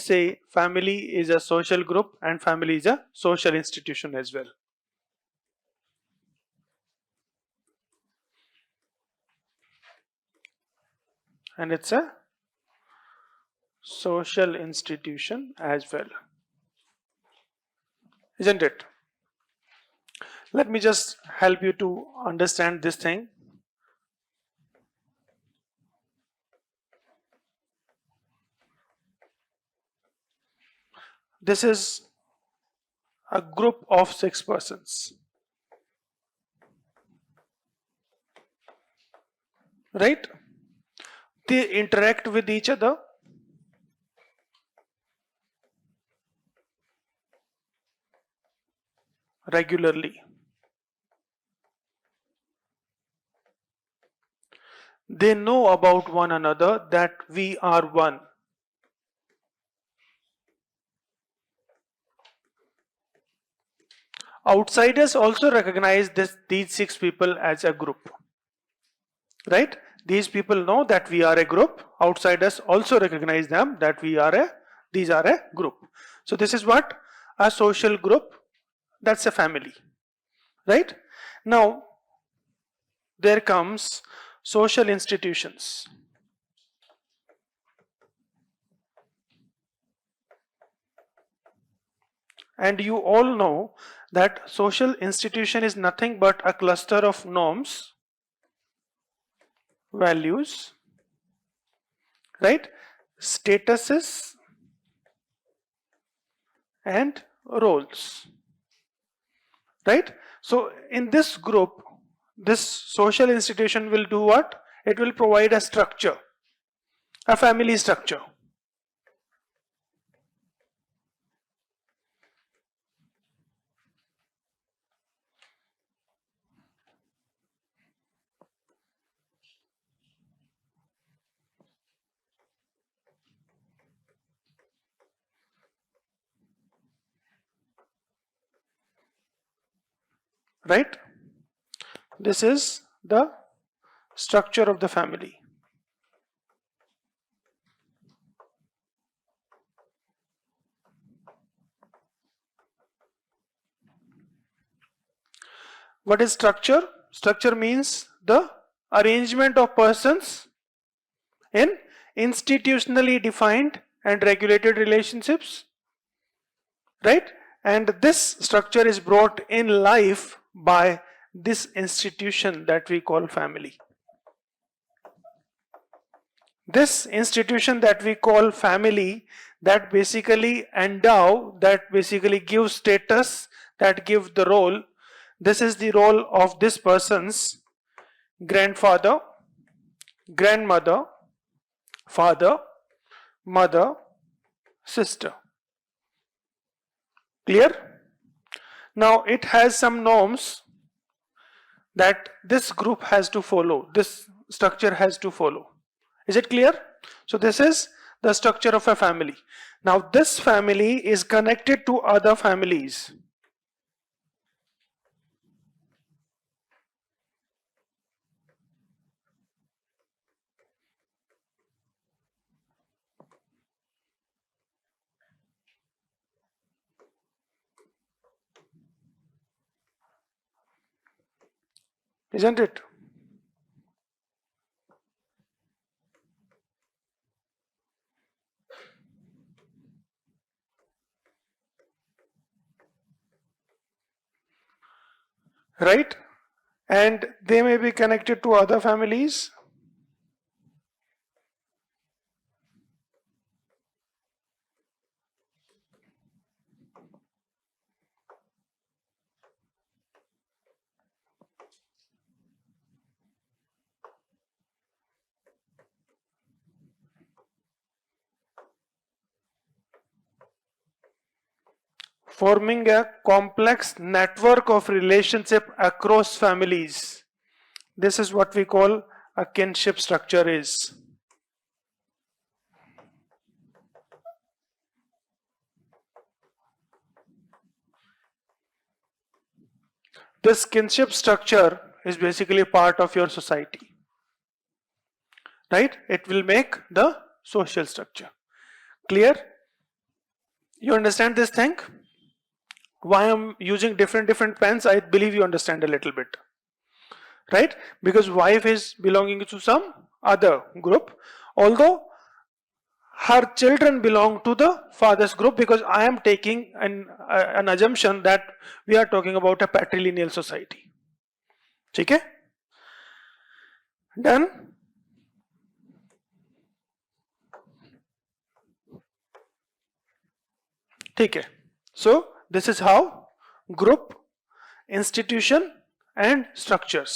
say family is a social group and family is a social institution as well. And it's a social institution as well, isn't it? Let me just help you to understand this thing. This is a group of 6 persons, right? They interact with each other. Regularly. They know about one another, that we are one. Outsiders also recognize these 6 people as a group, right? These people know that we are a group. Outsiders also recognize them that these are a group. So this is what a social group, that's a family, right? Now there comes social institutions. And you all know that social institution is nothing but a cluster of norms, values, right, statuses and roles, right? So in this group, this social institution will do what? It will provide a structure, a family structure. Right? This is the structure of the family. What is structure? Structure means the arrangement of persons in institutionally defined and regulated relationships, right? And this structure is brought in life by this institution that we call family. This institution that we call family, that basically endow, that basically gives status, that gives the role. This is the role of this person's grandfather, grandmother, father, mother, sister. Clear? Now it has some norms that this group has to follow, this structure has to follow. Is it clear? So this is the structure of a family. Now this family is connected to other families. Isn't it? Right? And they may be connected to other families. Forming a complex network of relationship across families. This is what we call a kinship structure is. This kinship structure is basically part of your society, right? It will make the social structure. Clear? You understand this thing? Why I'm using different pens, I believe you understand a little bit, right? Because wife is belonging to some other group, although her children belong to the father's group, because I am taking an assumption that we are talking about a patrilineal society. ठीक है? Done? ठीक है. So this is how group, institution and structures.